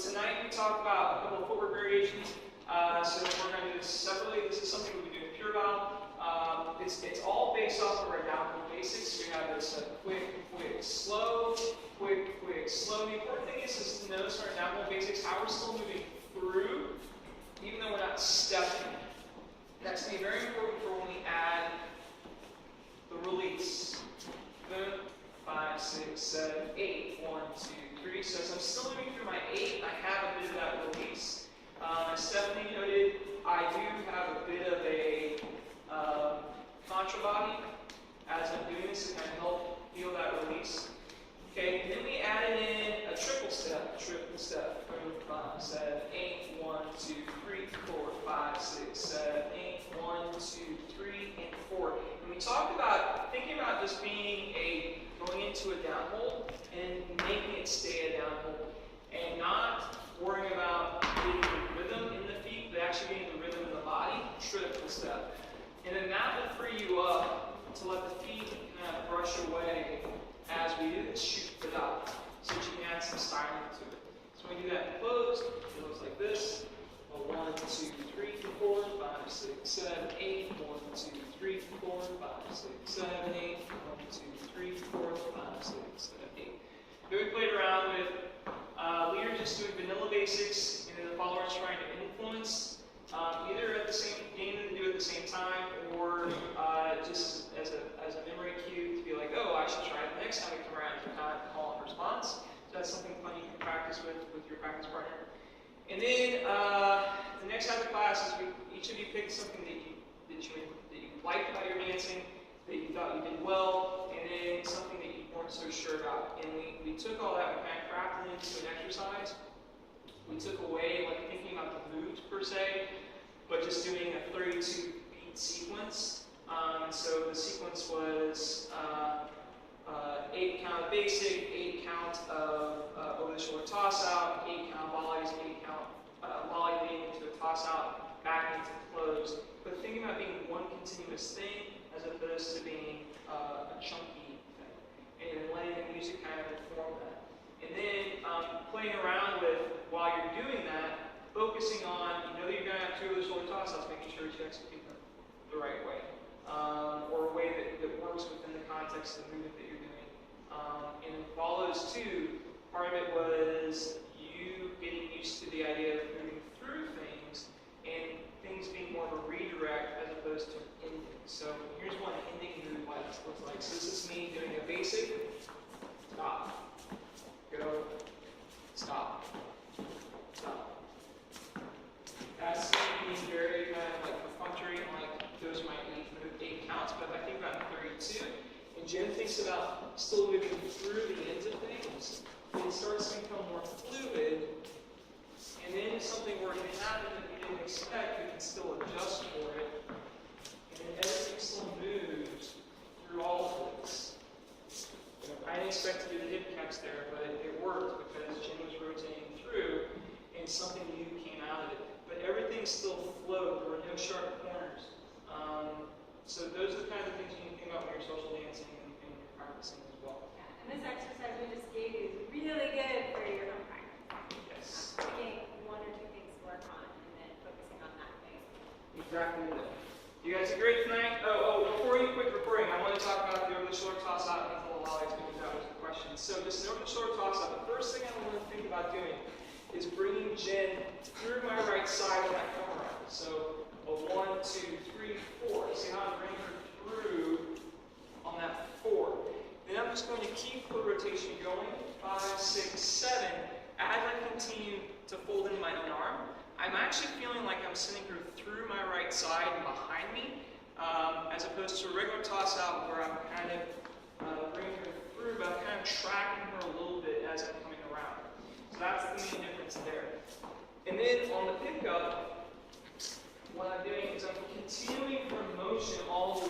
tonight we talked about a couple of footwork variations. So we're going to do this separately. This is something we do in Pure Bow. It's all based off of our downhill basics. We have this quick, slow, slow. The important thing is to notice our downhill basics, how we're still moving through, even though we're not stepping. That's going to be very important for when we add the release. Boom, 5, 6, 7, 8. 1, 2, 3. So as I'm still moving through my 8, I have a bit of that release. As Stephanie noted, I do have a bit of a contra body as I'm doing this to kind of help feel that release. Okay, and then we added in a triple step. Boom, 5, 7, 8. 1, 2, 3, 4, 5, 6, 7, 8. 1, 2, 3, and 4. And we talked about thinking about this being going into a downhole and making it stay a downhole, and not worrying about getting the rhythm in the feet, but actually getting the rhythm in the body. Triple step. And then that will free you up to let the feet kind of brush away as we do this. Shoot it out, so that you can add some styling to it. So when we do that closed, it looks like this. 1, 2, 3, 4, 5, 6, 7, 8. 1, 2, 3, 4, 5, 6, 7, 8. 1, 2, 3, 4, 5, 6, 7, 8. Then we played around with leaders just doing vanilla basics, and then the followers trying to influence, either at the same game to do at the same time, or just as a memory cue to be like, oh, I should try it the next time we come around if you're not call and response. So that's something fun you can practice with your practice partner. And then the next half of the class is each of you pick something that you liked about your dancing, that you thought you did well, and then something that you weren't so sure about. And we took all that, we kind of crafted it into an exercise. We took away like thinking about the moves per se, but just doing a 32 beat sequence. So the sequence was 8 count of basic, 8 count of over the shoulder toss out, 8 count volleys, 8 count volley leading into a toss out, back into close. But thinking about being one continuous thing as opposed to being a chunky thing, and then letting the music kind of inform that. And then playing around with, while you're doing that, focusing on, you know you're going to have 2 of those shoulder toss-outs, making sure that you execute them the right way, or a way that works within the context of the movement that you're doing. And while those 2, part of it was you getting used to the idea of moving through things, and things being more of a redirect as opposed to an ending. So here's what an ending move looks like. So this is me doing a basic, stop, go, stop, stop. That's being very kind of like perfunctory, and like those might be 8 counts, but if I think about 32, and Jen thinks about still moving through the ends of things, it starts to become more fluid, and then if something were to happen that we didn't expect, we can still adjust for it, and then everything still moves through all of this. I didn't expect to do the hip caps there, but it worked because Jen was rotating through, and something new came out of it. But everything still flowed. There were no sharp corners. So those are the kind of things you need to think about when you're social dancing and you're practicing as well. Yeah, and this exercise we just gave you is really good for your own practice. Yes. Picking 1 or 2 things to work on and then focusing on that thing. Exactly that. You guys are great tonight. Before you quit recording, I want to talk about the over the shoulder toss out and the little volleys because that was the question. So this over the shoulder toss out, the first thing I want to think about doing is bringing Jen through my right side on that come around. So a 1, 2, 3, 4. See how I'm bringing her through on that 4. Then I'm just going to keep the rotation going. 5, 6, 7. As I continue to fold into my own arm, I'm actually feeling like I'm sending her through my right side and behind me, as opposed to a regular toss out where I'm kind of bringing her through, but I'm kind of tracking her a little bit as I'm coming around. So that's the main difference there. And then on the pickup, what I'm doing is I'm continuing her motion all the